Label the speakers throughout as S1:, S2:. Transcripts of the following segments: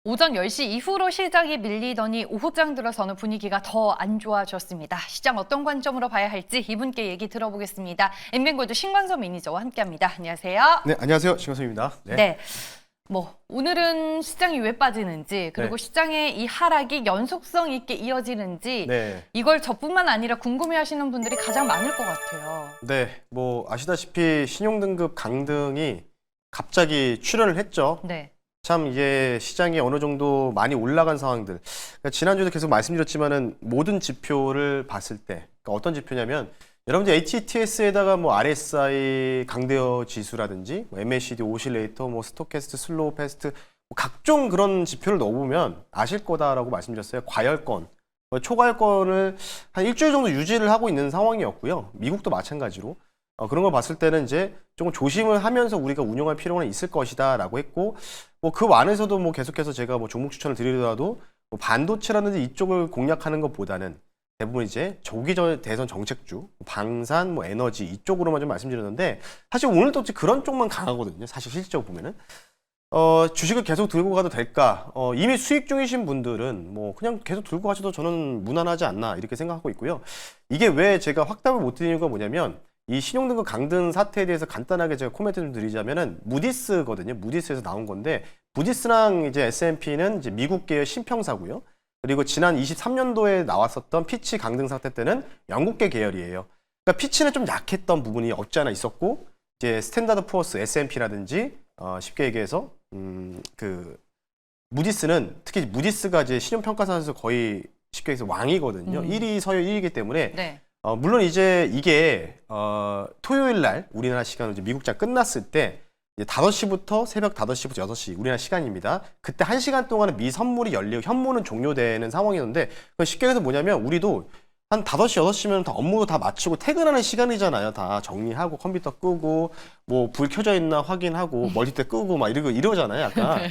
S1: 오전 10시 이후로 시장이 밀리더니 오후장 들어서는 분위기가 더 안 좋아졌습니다. 시장 어떤 관점으로 봐야 할지 이분께 얘기 들어보겠습니다. 엠뱅골드 신광섭 매니저와 함께합니다. 안녕하세요.
S2: 네, 안녕하세요. 신광섭입니다.
S1: 네. 오늘은 시장이 왜 빠지는지 그리고 시장의 이 하락이 연속성 있게 이어지는지 이걸 저뿐만 아니라 궁금해하시는 분들이 가장 많을 것 같아요.
S2: 네, 아시다시피 신용등급 강등이 갑자기 출현을 했죠.
S1: 네.
S2: 참 이게 시장이 어느 정도 많이 올라간 상황들. 그러니까 지난주에도 계속 말씀드렸지만은 모든 지표를 봤을 때 어떤 지표냐면 여러분들 HTS에다가 RSI 강대어 지수라든지 MACD 오실레이터, 스토캐스트, 슬로우 패스트 각종 그런 지표를 넣어보면 아실 거다라고 말씀드렸어요. 과열권, 초과열권을 한 일주일 정도 유지를 하고 있는 상황이었고요. 미국도 마찬가지로. 그런 걸 봤을 때는 이제 조금 조심을 하면서 우리가 운영할 필요는 있을 것이다 라고 했고, 그 안에서도 계속해서 제가 종목 추천을 드리더라도 반도체라든지 이쪽을 공략하는 것보다는 대부분 이제 조기 대선 정책주, 방산, 에너지 이쪽으로만 좀 말씀드렸는데, 사실 오늘도 그런 쪽만 강하거든요. 사실 실질적으로 보면은. 주식을 계속 들고 가도 될까? 이미 수익 중이신 분들은 그냥 계속 들고 가셔도 저는 무난하지 않나 이렇게 생각하고 있고요. 이게 왜 제가 확답을 못 드리는 이유가 뭐냐면, 이 신용등급 강등 사태에 대해서 간단하게 제가 코멘트 좀 드리자면은 무디스거든요. 무디스에서 나온 건데, 무디스랑 이제 S&P는 이제 미국계의 신평사고요. 그리고 지난 23년도에 나왔었던 피치 강등 사태 때는 영국계 계열이에요. 그러니까 피치는 좀 약했던 부분이 없지 않아 있었고, 이제 스탠다드 푸어스 S&P라든지 쉽게 얘기해서 무디스는 특히 무디스가 이제 신용평가사에서 거의 쉽게 얘기해서 왕이거든요. 1위 서열 1위이기 때문에.
S1: 네.
S2: 물론 이제 이게 토요일 날 우리나라 시간으로 이제 미국장 끝났을 때 이제 5시부터 새벽 5시부터 6시 우리나라 시간입니다. 그때 1시간 동안은 미 선물이 열리고 현무는 종료되는 상황이었는데, 쉽게 해서 뭐냐면 우리도 한 5시, 6시면 다 업무도 다 마치고 퇴근하는 시간이잖아요. 다 정리하고 컴퓨터 끄고 불 켜져 있나 확인하고 멀티때 끄고 막 이러잖아요. 약간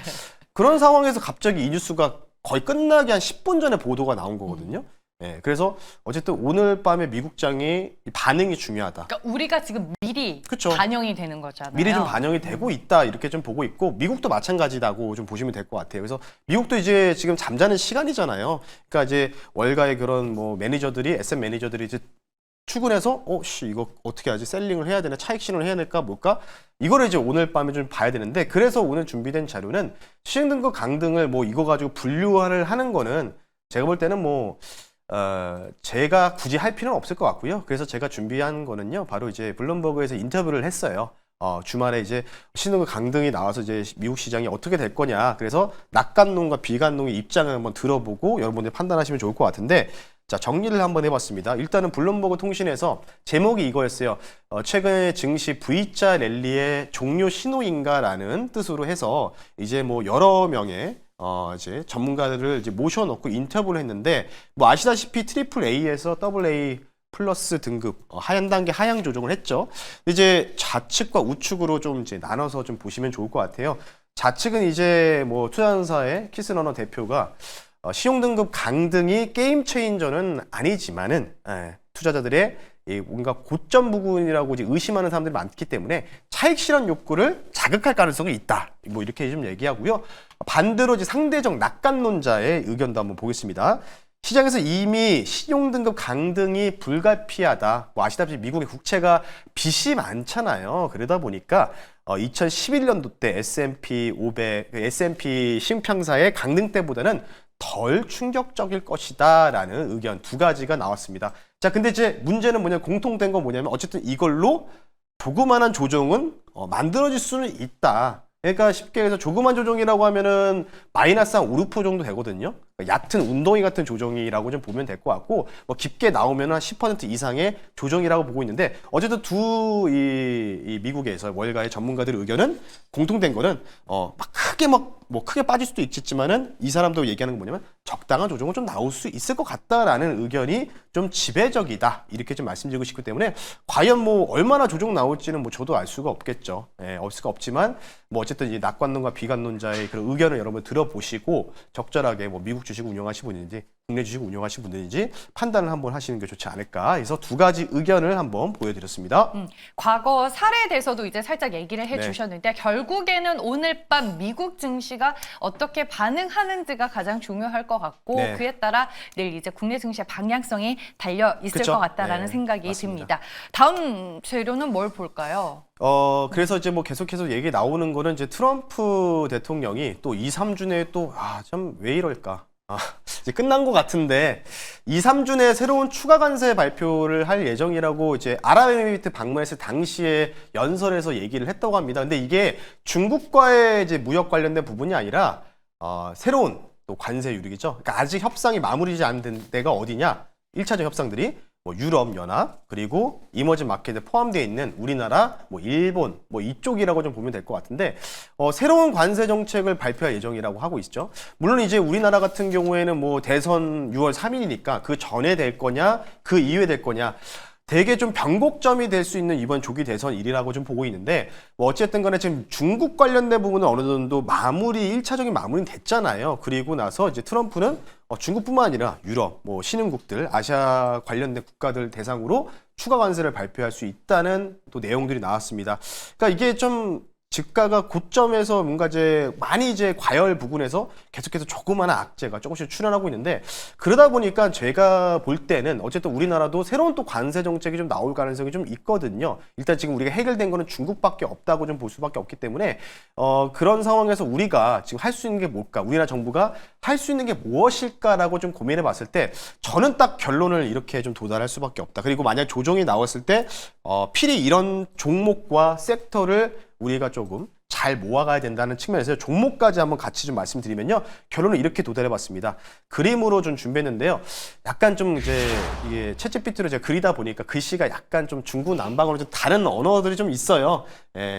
S2: 그런 상황에서 갑자기 이 뉴스가 거의 끝나기 한 10분 전에 보도가 나온 거거든요. 네, 그래서 어쨌든 오늘 밤에 미국장이 반응이 중요하다.
S1: 그러니까 우리가 지금 미리
S2: 그쵸.
S1: 반영이 되는 거잖아요.
S2: 미리 좀 반영이 되고 있다 이렇게 좀 보고 있고, 미국도 마찬가지라고 좀 보시면 될 것 같아요. 그래서 미국도 이제 지금 잠자는 시간이잖아요. 그러니까 이제 월가의 그런 매니저들이 SM 매니저들이 이제 출근해서 이거 어떻게 하지? 셀링을 해야 되나? 차익 실현을 해야 될까? 뭘까? 이거를 이제 오늘 밤에 좀 봐야 되는데, 그래서 오늘 준비된 자료는 시행등급 강등을 이거 가지고 분류를 하는 거는 제가 볼 때는 제가 굳이 할 필요는 없을 것 같고요. 그래서 제가 준비한 거는요, 바로 이제 블룸버그에서 인터뷰를 했어요. 주말에 이제 신흥급 강등이 나와서 이제 미국 시장이 어떻게 될 거냐. 그래서 낙관론과 비관론의 입장을 한번 들어보고 여러분들 판단하시면 좋을 것 같은데, 자, 정리를 한번 해봤습니다. 일단은 블룸버그 통신에서 제목이 이거였어요. 최근에 증시 V자 랠리의 종료 신호인가라는 뜻으로 해서 이제 여러 명의 이제 전문가들을 이제 모셔놓고 인터뷰를 했는데, 아시다시피 트리플 A에서 더블 A 플러스 등급 하향 단계 하향 조정을 했죠. 이제 좌측과 우측으로 좀 이제 나눠서 좀 보시면 좋을 것 같아요. 좌측은 이제 투자자사의 키스러너 대표가 신용등급 강등이 게임 체인저는 아니지만은 투자자들의 뭔가 고점 부분이라고 이제 의심하는 사람들이 많기 때문에 차익 실현 욕구를 자극할 가능성이 있다. 이렇게 좀 얘기하고요. 반대로 이제 상대적 낙관론자의 의견도 한번 보겠습니다. 시장에서 이미 신용등급 강등이 불가피하다. 아시다시피 미국의 국채가 빚이 많잖아요. 그러다 보니까 2011년도 때 S&P 500, S&P 신평사의 강등 때보다는 덜 충격적일 것이다 라는 의견 두 가지가 나왔습니다. 자, 근데 이제 문제는 공통된 건 뭐냐면 어쨌든 이걸로 조그만한 조정은 만들어질 수는 있다. 그러니까 쉽게 해서 조그만 조정이라고 하면은 마이너스 한 5, 6% 정도 되거든요. 얕은 운동이 같은 조정이라고 좀 보면 될 것 같고, 깊게 나오면 한 10% 이상의 조정이라고 보고 있는데, 어쨌든 이 미국에서 월가의 전문가들의 의견은 공통된 거는 크게 빠질 수도 있겠지만은 이 사람도 얘기하는 건 뭐냐면 적당한 조정은 좀 나올 수 있을 것 같다라는 의견이 좀 지배적이다 이렇게 좀 말씀드리고 싶기 때문에, 과연 얼마나 조정 나올지는 저도 알 수가 없겠죠. 없을 수가 없지만 어쨌든 이 낙관론과 비관론자의 그런 의견을 여러분 들어보시고 적절하게 미국 주식 운영하시는 분인지 국내 주식 운영하신 분들인지 판단을 한번 하시는 게 좋지 않을까 해서 두 가지 의견을 한번 보여드렸습니다.
S1: 과거 사례에 대해서도 이제 살짝 얘기를
S2: 네.
S1: 해주셨는데 결국에는 오늘 밤 미국 증시가 어떻게 반응하는지가 가장 중요할 것 같고
S2: 네.
S1: 그에 따라 내일 이제 국내 증시의 방향성이 달려 있을
S2: 그쵸?
S1: 것 같다라는
S2: 네,
S1: 생각이
S2: 맞습니다.
S1: 듭니다. 다음 재료는 뭘 볼까요?
S2: 그래서 이제 뭐 계속해서 얘기 나오는 거는 이제 트럼프 대통령이 또 2, 3주 내에 또, 참 왜 이럴까. 이제 끝난 것 같은데 2, 3주 내에 새로운 추가 관세 발표를 할 예정이라고 이제 아랍에미리트 방문했을 당시에 연설에서 얘기를 했다고 합니다. 근데 이게 중국과의 이제 무역 관련된 부분이 아니라 새로운 또 관세 유력이죠. 그러니까 아직 협상이 마무리되지 않은 데가 어디냐? 1차적 협상들이 뭐 유럽 연합 그리고 이머징 마켓에 포함되어 있는 우리나라, 뭐 일본, 뭐 이쪽이라고 좀 보면 될 것 같은데 새로운 관세 정책을 발표할 예정이라고 하고 있죠. 물론 이제 우리나라 같은 경우에는 뭐 대선 6월 3일이니까 그 전에 될 거냐, 그 이후에 될 거냐. 되게 좀 변곡점이 될 수 있는 이번 조기 대선 일이라고 좀 보고 있는데 뭐 어쨌든 간에 지금 중국 관련된 부분은 어느 정도 1차적인 마무리는 됐잖아요. 그리고 나서 이제 트럼프는 중국뿐만 아니라 유럽, 뭐 신흥국들, 아시아 관련된 국가들 대상으로 추가 관세를 발표할 수 있다는 또 내용들이 나왔습니다. 그러니까 이게 좀 주가가 고점에서 뭔가 이제 많이 이제 과열 부근에서 계속해서 조그마한 악재가 조금씩 출현하고 있는데 그러다 보니까 제가 볼 때는 어쨌든 우리나라도 새로운 또 관세 정책이 좀 나올 가능성이 좀 있거든요. 일단 지금 우리가 해결된 거는 중국밖에 없다고 좀 볼 수밖에 없기 때문에 그런 상황에서 우리가 지금 할 수 있는 게 뭘까? 우리나라 정부가 할 수 있는 게 무엇일까라고 좀 고민해 봤을 때 저는 딱 결론을 이렇게 좀 도달할 수밖에 없다. 그리고 만약 조정이 나왔을 때 필히 이런 종목과 섹터를 우리가 조금 잘 모아가야 된다는 측면에서 종목까지 한번 같이 좀 말씀드리면요. 결론을 이렇게 도달해봤습니다. 그림으로 좀 준비했는데요. 약간 좀 이제 이게 챗GPT로 제가 그리다 보니까 글씨가 약간 좀 중구난방으로 좀 다른 언어들이 좀 있어요.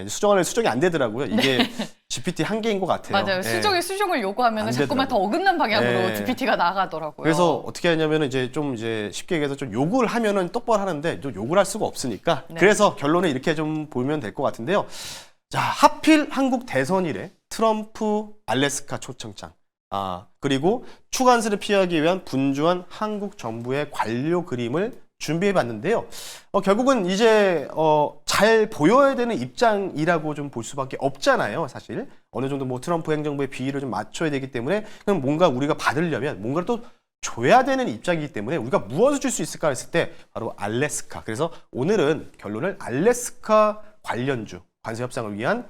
S2: 수정이 안 되더라고요. 이게 GPT 한계인 것 같아요.
S1: 맞아요. 수정을 요구하면
S2: 안
S1: 자꾸만 더 어긋난 방향으로
S2: 네.
S1: GPT가 나가더라고요.
S2: 그래서 어떻게 하냐면 이제 쉽게 얘기해서 좀 욕을 하면은 똑바로 하는데 좀 욕을 할 수가 없으니까
S1: 네.
S2: 그래서 결론을 이렇게 좀 보면 될 것 같은데요. 자, 하필 한국 대선 일에 트럼프 알래스카 초청장, 그리고 추관세를 피하기 위한 분주한 한국 정부의 관료 그림을 준비해 봤는데요. 결국은 이제 잘 보여야 되는 입장이라고 좀 볼 수밖에 없잖아요, 사실. 어느 정도 뭐 트럼프 행정부의 비위를 좀 맞춰야 되기 때문에 그럼 뭔가 우리가 받으려면 뭔가를 또 줘야 되는 입장이기 때문에 우리가 무엇을 줄 수 있을까 했을 때 바로 알래스카. 그래서 오늘은 결론을 알래스카 관련주 관세 협상을 위한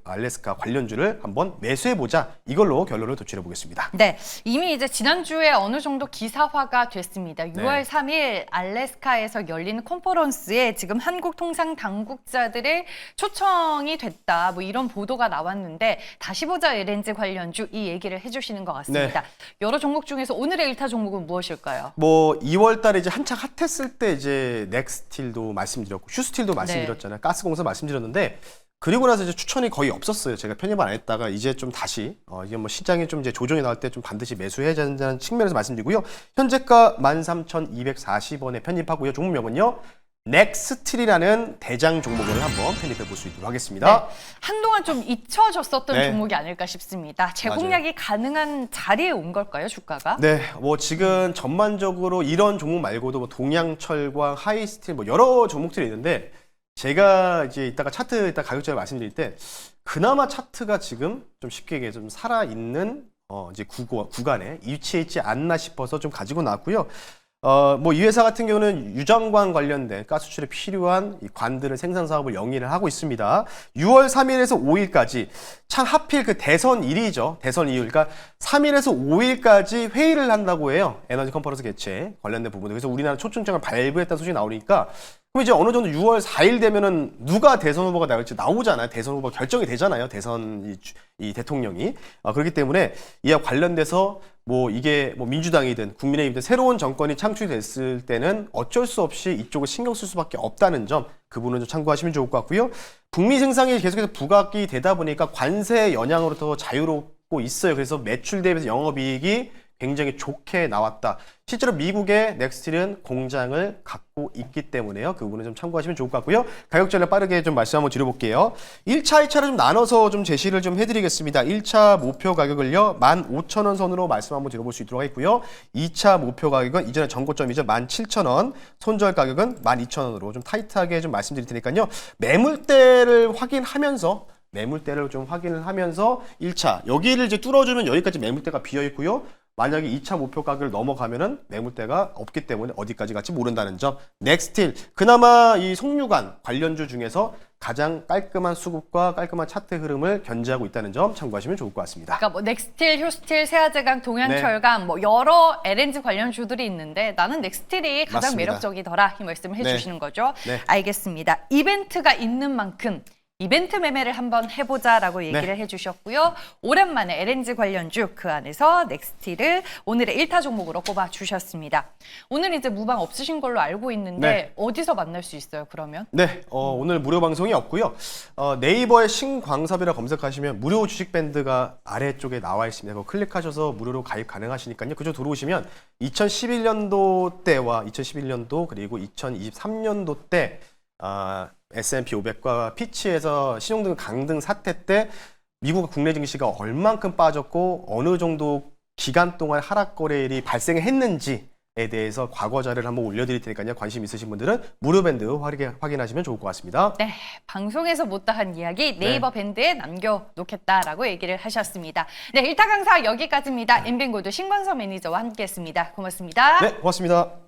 S2: 알래스카 관련주를 한번 매수해보자. 이걸로 결론을 도출해 보겠습니다.
S1: 네, 이미 이제 지난주에 어느 정도 기사화가 됐습니다. 6월 3일 알래스카에서 열리는 컨퍼런스에 지금 한국 통상 당국자들의 초청이 됐다. 뭐 이런 보도가 나왔는데 다시 보자 LNG 관련주 이 얘기를 해주시는 것 같습니다.
S2: 네.
S1: 여러 종목 중에서 오늘의 1타 종목은 무엇일까요?
S2: 뭐 2월 달에 이제 한창 핫했을 때 이제 넥스틸도 말씀드렸고 휴스틸도 말씀드렸잖아요. 가스공사 말씀드렸는데 그리고 나서 이제 추천이 거의 없었어요. 제가 편입을 안 했다가 이제 좀 다시 이게 뭐 시장에 좀 이제 조정이 나올 때 좀 반드시 매수해야 된다는 측면에서 말씀드리고요. 현재가 13,240원에 편입하고요. 종목명은요. 넥스틸이라는 대장 종목을 한번 편입해 볼 수 있도록 하겠습니다.
S1: 네, 한동안 좀 잊혀졌었던
S2: 네.
S1: 종목이 아닐까 싶습니다. 재공략이 가능한 자리에 온 걸까요, 주가가?
S2: 네, 뭐 지금 전반적으로 이런 종목 말고도 뭐 동양철광, 하이스틸 뭐 여러 종목들이 있는데 제가 이제 이따가 가격적으로 말씀드릴 때 그나마 차트가 지금 좀 쉽게 얘기해 좀 살아있는 이제 구간에 위치해 있지 않나 싶어서 좀 가지고 나왔고요. 뭐 이 회사 같은 경우는 유정관 관련된 가스 수출에 필요한 이 관들을 생산 사업을 영위를 하고 있습니다. 6월 3일에서 5일까지 참 하필 그 대선 일이죠. 대선 이후 그러니까 3일에서 5일까지 회의를 한다고 해요. 에너지 컨퍼런스 개최 관련된 부분들. 그래서 우리나라 초청장을 발부했다는 소식이 나오니까 그럼 이제 어느 정도 6월 4일 되면은 누가 대선 후보가 나올지 나오잖아요. 대선 후보가 결정이 되잖아요. 대선 이 대통령이. 그렇기 때문에 이와 관련돼서 뭐 이게 뭐 민주당이든 국민의힘이든 새로운 정권이 창출됐을 때는 어쩔 수 없이 이쪽을 신경 쓸 수밖에 없다는 점 그 부분은 좀 참고하시면 좋을 것 같고요. 북미 생산이 계속해서 부각이 되다 보니까 관세 영향으로 더 자유롭고 있어요. 그래서 매출 대비해서 영업이익이 굉장히 좋게 나왔다. 실제로 미국의 넥스틸은 공장을 갖고 있기 때문에요. 그 부분은 좀 참고하시면 좋을 것 같고요. 가격 전략 빠르게 좀 말씀 한번 드려볼게요. 1차, 2차를 좀 나눠서 좀 제시를 좀 해드리겠습니다. 1차 목표 가격을요, 15,000원 선으로 말씀 한번 드려볼 수 있도록 하겠고요. 2차 목표 가격은 이전에 전고점이죠. 17,000원, 손절 가격은 12,000원으로 좀 타이트하게 좀 말씀드릴 테니까요. 매물대를 확인하면서 매물대를 좀 확인을 하면서 1차 여기를 이제 뚫어주면 여기까지 매물대가 비어 있고요. 만약에 2차 목표 가격을 넘어가면은 매물대가 없기 때문에 어디까지 갈지 모른다는 점. 넥스틸 그나마 이 송유관 관련주 중에서 가장 깔끔한 수급과 깔끔한 차트 흐름을 견지하고 있다는 점 참고하시면 좋을 것 같습니다.
S1: 그러니까 뭐 넥스틸, 효스틸, 세아제강, 동양철강 뭐 여러 LNG 관련주들이 있는데 나는 넥스틸이 가장
S2: 맞습니다.
S1: 매력적이더라 이 말씀을 해주시는 거죠.
S2: 네.
S1: 알겠습니다. 이벤트가 있는 만큼 이벤트 매매를 한번 해보자라고 얘기를 해주셨고요. 오랜만에 LNG 관련주 그 안에서 넥스틸을 오늘의 1타 종목으로 꼽아주셨습니다. 오늘 이제 무방 없으신 걸로 알고 있는데 어디서 만날 수 있어요, 그러면?
S2: 네, 오늘 무료 방송이 없고요. 네이버에 신광섭이라 검색하시면 무료 주식 밴드가 아래쪽에 나와 있습니다. 그거 클릭하셔서 무료로 가입 가능하시니까요. 그쪽 들어오시면 2011년도 때와 2011년도 그리고 2023년도 때 S&P 500과 피치에서 신용등 강등 사태 때 미국 국내 증시가 얼만큼 빠졌고 어느 정도 기간 동안 하락 거래일이 발생했는지에 대해서 과거 자료를 한번 올려드릴 테니까요. 관심 있으신 분들은 무료 밴드 확인하시면 좋을 것 같습니다.
S1: 네, 방송에서 못다한 이야기 네이버 밴드에 남겨놓겠다라고 얘기를 하셨습니다. 네, 1타 강사 여기까지입니다. 인뱅고도 신광섭 매니저와 함께했습니다. 고맙습니다.
S2: 네, 고맙습니다.